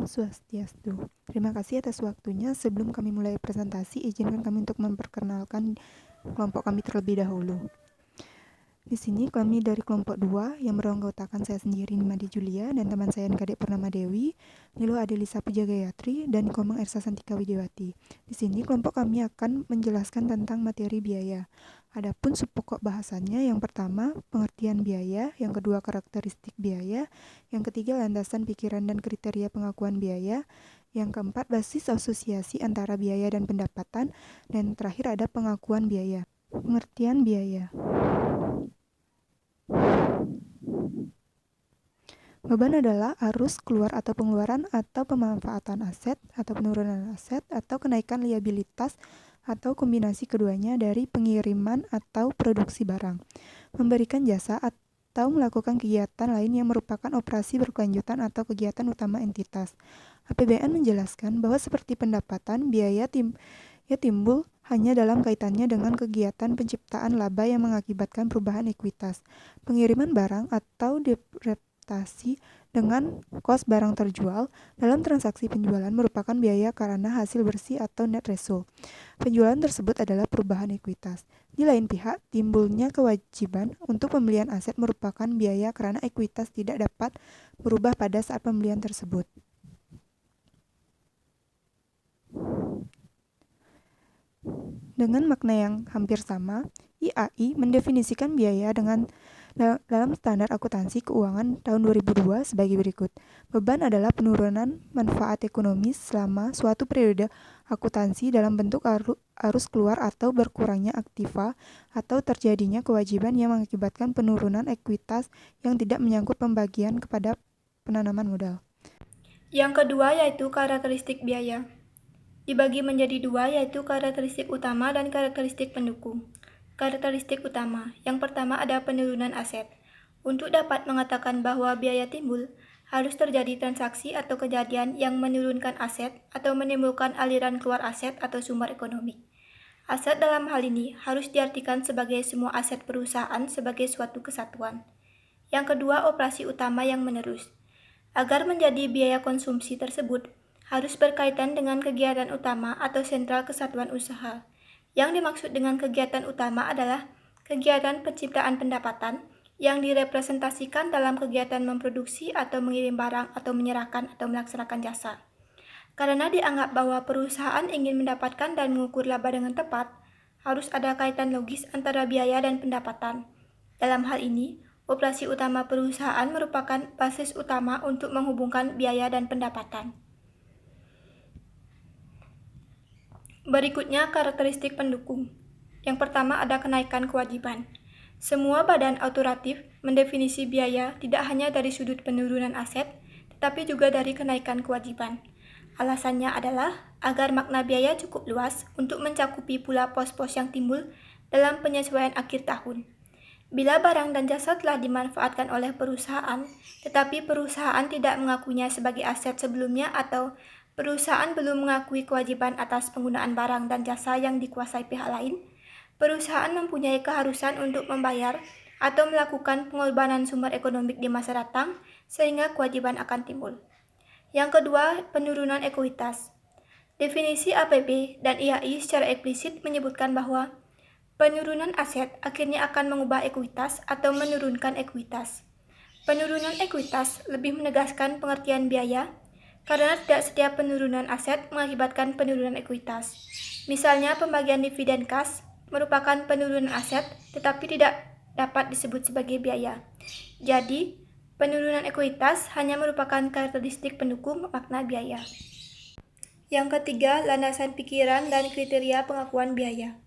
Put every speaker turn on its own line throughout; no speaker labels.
Swastiastu. Terima kasih atas waktunya. Sebelum kami mulai presentasi, izinkan kami untuk memperkenalkan kelompok kami terlebih dahulu. Di sini kami dari kelompok 2 yang beranggotakan saya sendiri Nimade Julia dan teman saya Kadek Purnama Dewi, Nilo Adelisa Pujagayatri, dan Komang Ersa Santika Widiawati. Di sini kelompok kami akan menjelaskan tentang materi biaya. Adapun subpokok bahasannya, yang pertama pengertian biaya, yang kedua karakteristik biaya, yang ketiga landasan pikiran dan kriteria pengakuan biaya, yang keempat basis asosiasi antara biaya dan pendapatan, dan terakhir ada pengakuan biaya. Pengertian biaya. Beban adalah arus keluar atau pengeluaran atau pemanfaatan aset atau penurunan aset atau kenaikan liabilitas atau kombinasi keduanya dari pengiriman atau produksi barang, memberikan jasa atau melakukan kegiatan lain yang merupakan operasi berkelanjutan atau kegiatan utama entitas. APBN menjelaskan bahwa seperti pendapatan, biaya timbul hanya dalam kaitannya dengan kegiatan penciptaan laba yang mengakibatkan perubahan ekuitas, pengiriman barang atau dengan kos barang terjual dalam transaksi penjualan merupakan biaya karena hasil bersih atau net result. Penjualan tersebut adalah perubahan ekuitas. Di lain pihak, timbulnya kewajiban untuk pembelian aset merupakan biaya karena ekuitas tidak dapat berubah pada saat pembelian tersebut. Dengan makna yang hampir sama, IAI mendefinisikan biaya dalam standar akuntansi keuangan tahun 2002 sebagai berikut. Beban adalah penurunan manfaat ekonomis selama suatu periode akuntansi dalam bentuk arus keluar atau berkurangnya aktiva atau terjadinya kewajiban yang mengakibatkan penurunan ekuitas yang tidak menyangkut pembagian kepada penanaman modal.
Yang kedua yaitu karakteristik biaya. Dibagi menjadi dua yaitu karakteristik utama dan karakteristik pendukung. Karakteristik utama. Yang pertama ada penurunan aset. Untuk dapat mengatakan bahwa biaya timbul, harus terjadi transaksi atau kejadian yang menurunkan aset atau menimbulkan aliran keluar aset atau sumber ekonomi. Aset dalam hal ini harus diartikan sebagai semua aset perusahaan sebagai suatu kesatuan. Yang kedua, operasi utama yang menerus. Agar menjadi biaya konsumsi tersebut, harus berkaitan dengan kegiatan utama atau sentral kesatuan usaha. Yang dimaksud dengan kegiatan utama adalah kegiatan penciptaan pendapatan yang direpresentasikan dalam kegiatan memproduksi atau mengirim barang atau menyerahkan atau melaksanakan jasa. Karena dianggap bahwa perusahaan ingin mendapatkan dan mengukur laba dengan tepat, harus ada kaitan logis antara biaya dan pendapatan. Dalam hal ini, operasi utama perusahaan merupakan basis utama untuk menghubungkan biaya dan pendapatan. Berikutnya karakteristik pendukung. Yang pertama ada kenaikan kewajiban. Semua badan otoratif mendefinisi biaya tidak hanya dari sudut penurunan aset, tetapi juga dari kenaikan kewajiban. Alasannya adalah agar makna biaya cukup luas untuk mencakupi pula pos-pos yang timbul dalam penyesuaian akhir tahun. Bila barang dan jasa telah dimanfaatkan oleh perusahaan, tetapi perusahaan tidak mengakuinya sebagai aset sebelumnya atau perusahaan belum mengakui kewajiban atas penggunaan barang dan jasa yang dikuasai pihak lain, perusahaan mempunyai keharusan untuk membayar atau melakukan pengorbanan sumber ekonomi di masa datang sehingga kewajiban akan timbul. Yang kedua, penurunan ekuitas. Definisi APB dan IAI secara eksplisit menyebutkan bahwa penurunan aset akhirnya akan mengubah ekuitas atau menurunkan ekuitas. Penurunan ekuitas lebih menegaskan pengertian biaya karena tidak setiap penurunan aset mengakibatkan penurunan ekuitas. Misalnya pembagian dividen kas merupakan penurunan aset tetapi tidak dapat disebut sebagai biaya. Jadi, penurunan ekuitas hanya merupakan karakteristik pendukung makna biaya. Yang ketiga, landasan pikiran dan kriteria pengakuan biaya.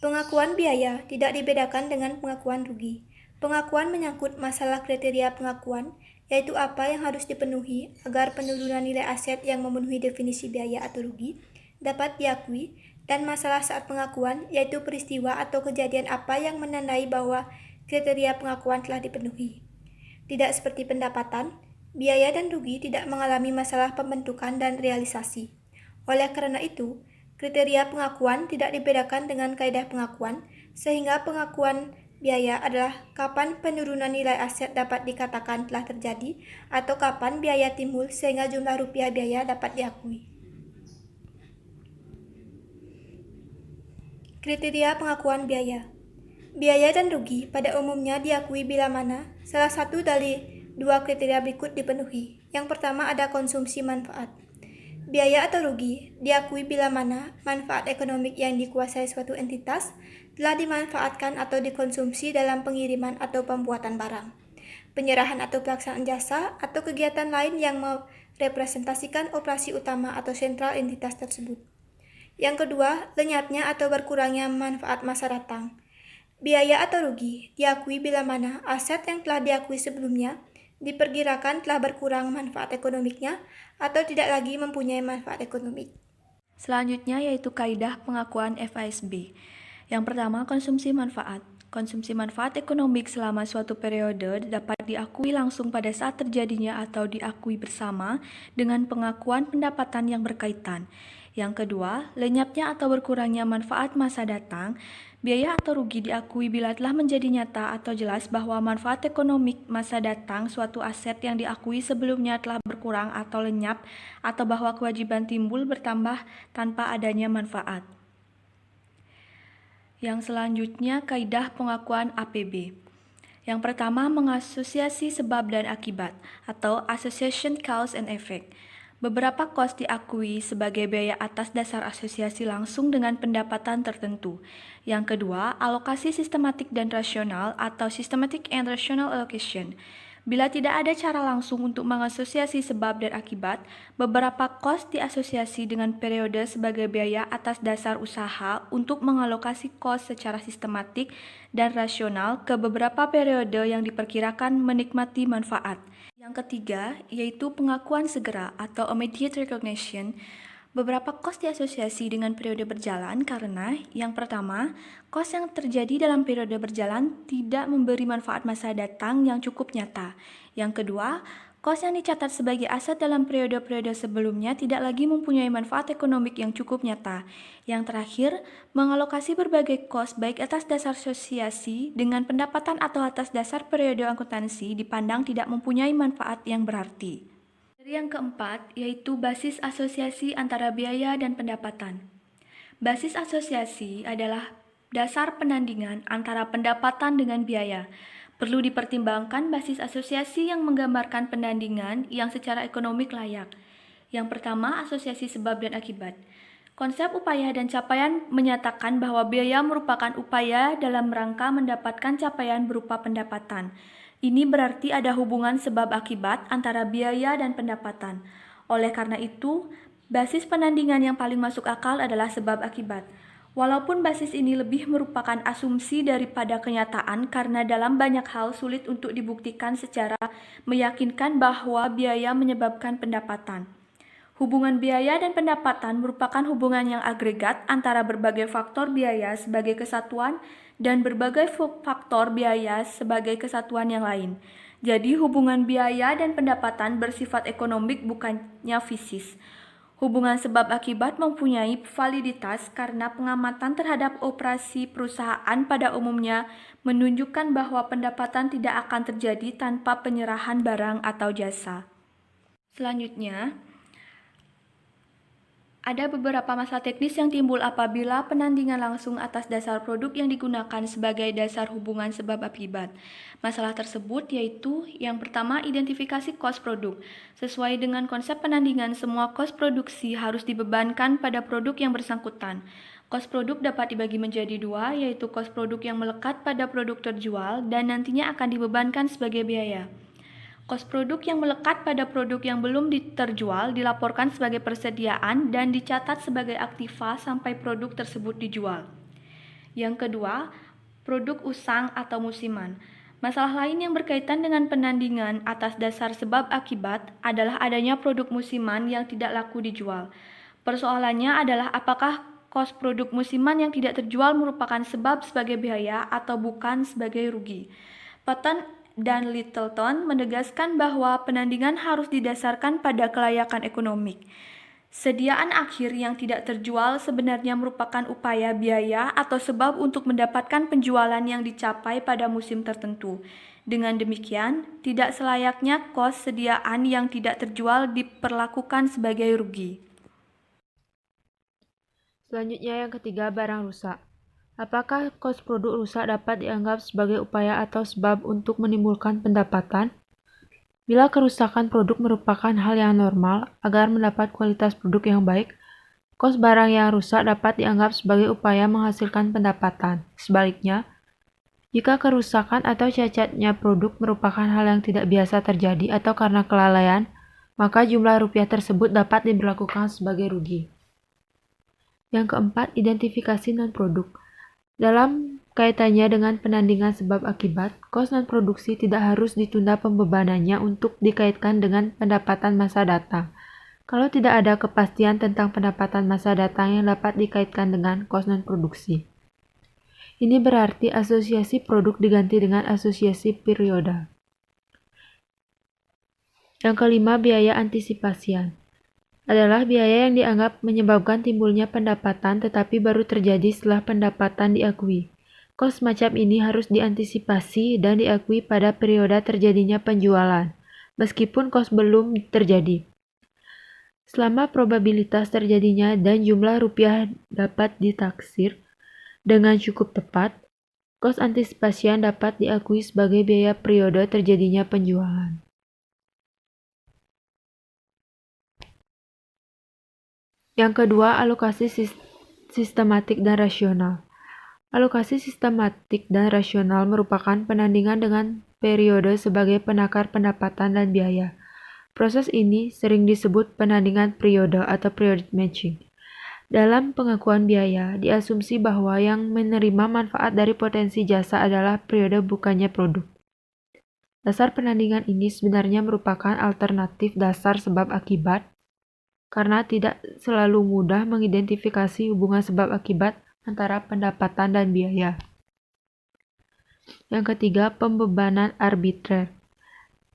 Pengakuan biaya tidak dibedakan dengan pengakuan rugi. Pengakuan menyangkut masalah kriteria pengakuan, yaitu apa yang harus dipenuhi agar penurunan nilai aset yang memenuhi definisi biaya atau rugi dapat diakui, dan masalah saat pengakuan, yaitu peristiwa atau kejadian apa yang menandai bahwa kriteria pengakuan telah dipenuhi. Tidak seperti pendapatan, biaya dan rugi tidak mengalami masalah pembentukan dan realisasi. Oleh karena itu, kriteria pengakuan tidak dibedakan dengan kaidah pengakuan, sehingga pengakuan biaya adalah kapan penurunan nilai aset dapat dikatakan telah terjadi atau kapan biaya timbul sehingga jumlah rupiah biaya dapat diakui. Kriteria pengakuan biaya. Biaya dan rugi pada umumnya diakui bila mana salah satu dari dua kriteria berikut dipenuhi. Yang pertama ada konsumsi manfaat. Biaya atau rugi diakui bila mana manfaat ekonomik yang dikuasai suatu entitas telah dimanfaatkan atau dikonsumsi dalam pengiriman atau pembuatan barang, penyerahan atau pelaksanaan jasa, atau kegiatan lain yang merepresentasikan operasi utama atau sentral entitas tersebut. Yang kedua, lenyapnya atau berkurangnya manfaat masa datang. Biaya atau rugi diakui bila mana aset yang telah diakui sebelumnya diperkirakan telah berkurang manfaat ekonomiknya atau tidak lagi mempunyai manfaat ekonomik.
Selanjutnya yaitu kaidah pengakuan FASB. Yang pertama, konsumsi manfaat. Konsumsi manfaat ekonomik selama suatu periode dapat diakui langsung pada saat terjadinya atau diakui bersama dengan pengakuan pendapatan yang berkaitan. Yang kedua, lenyapnya atau berkurangnya manfaat masa datang. Biaya atau rugi diakui bila telah menjadi nyata atau jelas bahwa manfaat ekonomik masa datang suatu aset yang diakui sebelumnya telah berkurang atau lenyap, atau bahwa kewajiban timbul bertambah tanpa adanya manfaat. Yang selanjutnya, kaidah pengakuan APB. Yang pertama, mengasosiasi sebab dan akibat atau association cause and effect. Beberapa kos diakui sebagai biaya atas dasar asosiasi langsung dengan pendapatan tertentu. Yang kedua, alokasi sistematik dan rasional atau systematic and rational allocation. Bila tidak ada cara langsung untuk mengasosiasi sebab dan akibat, beberapa kos diasosiasi dengan periode sebagai biaya atas dasar usaha untuk mengalokasi kos secara sistematik dan rasional ke beberapa periode yang diperkirakan menikmati manfaat. Yang ketiga, yaitu pengakuan segera atau immediate recognition. Beberapa kos diasosiasi dengan periode berjalan karena yang pertama, kos yang terjadi dalam periode berjalan tidak memberi manfaat masa datang yang cukup nyata. Yang kedua, kos yang dicatat sebagai aset dalam periode-periode sebelumnya tidak lagi mempunyai manfaat ekonomik yang cukup nyata. Yang terakhir, mengalokasi berbagai kos baik atas dasar asosiasi dengan pendapatan atau atas dasar periode akuntansi dipandang tidak mempunyai manfaat yang berarti. Yang keempat, yaitu basis asosiasi antara biaya dan pendapatan. Basis asosiasi adalah dasar penandingan antara pendapatan dengan biaya. Perlu dipertimbangkan basis asosiasi yang menggambarkan penandingan yang secara ekonomik layak. Yang pertama, asosiasi sebab dan akibat. Konsep upaya dan capaian menyatakan bahwa biaya merupakan upaya dalam rangka mendapatkan capaian berupa pendapatan. Ini berarti ada hubungan sebab akibat antara biaya dan pendapatan. Oleh karena itu, basis penandingan yang paling masuk akal adalah sebab akibat. Walaupun basis ini lebih merupakan asumsi daripada kenyataan karena dalam banyak hal sulit untuk dibuktikan secara meyakinkan bahwa biaya menyebabkan pendapatan. Hubungan biaya dan pendapatan merupakan hubungan yang agregat antara berbagai faktor biaya sebagai kesatuan dan berbagai faktor biaya sebagai kesatuan yang lain. Jadi hubungan biaya dan pendapatan bersifat ekonomik bukannya fisis. Hubungan sebab akibat mempunyai validitas karena pengamatan terhadap operasi perusahaan pada umumnya menunjukkan bahwa pendapatan tidak akan terjadi tanpa penyerahan barang atau jasa. Selanjutnya, ada beberapa masalah teknis yang timbul apabila penandingan langsung atas dasar produk yang digunakan sebagai dasar hubungan sebab akibat. Masalah tersebut yaitu yang pertama, identifikasi kos produk. Sesuai dengan konsep penandingan, semua kos produksi harus dibebankan pada produk yang bersangkutan. Kos produk dapat dibagi menjadi dua, yaitu kos produk yang melekat pada produk terjual dan nantinya akan dibebankan sebagai biaya. Kos produk yang melekat pada produk yang belum terjual dilaporkan sebagai persediaan dan dicatat sebagai aktiva sampai produk tersebut dijual. Yang kedua, produk usang atau musiman. Masalah lain yang berkaitan dengan penandingan atas dasar sebab akibat adalah adanya produk musiman yang tidak laku dijual. Persoalannya adalah apakah kos produk musiman yang tidak terjual merupakan sebab sebagai biaya atau bukan sebagai rugi. Patton dan Littleton menegaskan bahwa penandingan harus didasarkan pada kelayakan ekonomik. Sediaan akhir yang tidak terjual sebenarnya merupakan upaya biaya atau sebab untuk mendapatkan penjualan yang dicapai pada musim tertentu. Dengan demikian, tidak selayaknya kos sediaan yang tidak terjual diperlakukan sebagai rugi.
Selanjutnya yang ketiga, barang rusak. Apakah kos produk rusak dapat dianggap sebagai upaya atau sebab untuk menimbulkan pendapatan? Bila kerusakan produk merupakan hal yang normal agar mendapat kualitas produk yang baik, kos barang yang rusak dapat dianggap sebagai upaya menghasilkan pendapatan. Sebaliknya, jika kerusakan atau cacatnya produk merupakan hal yang tidak biasa terjadi atau karena kelalaian, maka jumlah rupiah tersebut dapat diberlakukan sebagai rugi. Yang keempat, identifikasi non-produk. Dalam kaitannya dengan penandingan sebab akibat, kos non-produksi tidak harus ditunda pembebanannya untuk dikaitkan dengan pendapatan masa datang. Kalau tidak ada kepastian tentang pendapatan masa datang yang dapat dikaitkan dengan kos non-produksi. Ini berarti asosiasi produk diganti dengan asosiasi perioda. Yang kelima, biaya antisipasian. Adalah biaya yang dianggap menyebabkan timbulnya pendapatan tetapi baru terjadi setelah pendapatan diakui. Kos semacam ini harus diantisipasi dan diakui pada periode terjadinya penjualan, meskipun kos belum terjadi. Selama probabilitas terjadinya dan jumlah rupiah dapat ditaksir dengan cukup tepat, kos antisipasian dapat diakui sebagai biaya periode terjadinya penjualan. Yang kedua, alokasi sistematik dan rasional. Alokasi sistematik dan rasional merupakan penandingan dengan periode sebagai penakar pendapatan dan biaya. Proses ini sering disebut penandingan periode atau periodic matching. Dalam pengakuan biaya, diasumsi bahwa yang menerima manfaat dari potensi jasa adalah periode bukannya produk. Dasar penandingan ini sebenarnya merupakan alternatif dasar sebab akibat, karena tidak selalu mudah mengidentifikasi hubungan sebab akibat antara pendapatan dan biaya. Yang ketiga, pembebanan arbitrer.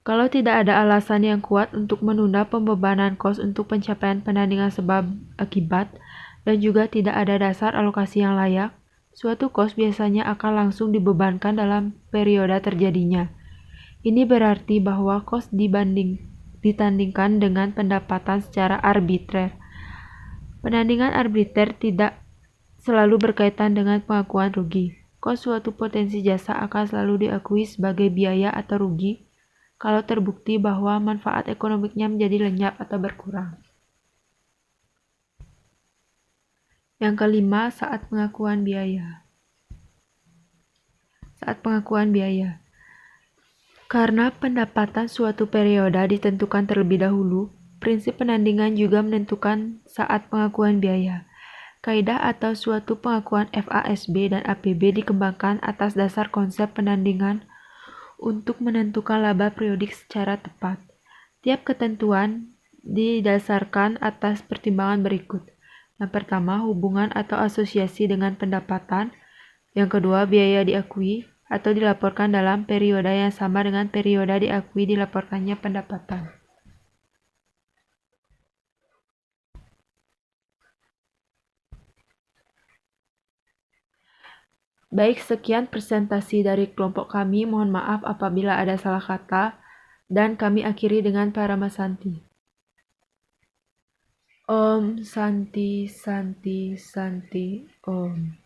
Kalau tidak ada alasan yang kuat untuk menunda pembebanan kos untuk pencapaian penandingan sebab akibat dan juga tidak ada dasar alokasi yang layak, suatu kos biasanya akan langsung dibebankan dalam periode terjadinya. Ini berarti bahwa kos ditandingkan dengan pendapatan secara arbitrer. Penandingan arbitrer tidak selalu berkaitan dengan pengakuan rugi. Kos suatu potensi jasa akan selalu diakui sebagai biaya atau rugi kalau terbukti bahwa manfaat ekonomiknya menjadi lenyap atau berkurang. Yang kelima, saat pengakuan biaya. Saat pengakuan biaya. Karena pendapatan suatu periode ditentukan terlebih dahulu, prinsip penandingan juga menentukan saat pengakuan biaya. Kaidah atau suatu pengakuan FASB dan APB dikembangkan atas dasar konsep penandingan untuk menentukan laba periodik secara tepat. Tiap ketentuan didasarkan atas pertimbangan berikut. Yang pertama, hubungan atau asosiasi dengan pendapatan. Yang kedua, biaya diakui atau dilaporkan dalam periode yang sama dengan periode diakui dilaporkannya pendapatan. Baik, sekian presentasi dari kelompok kami. Mohon maaf apabila ada salah kata dan kami akhiri dengan Parama Santi. Om Santi Santi Santi Om.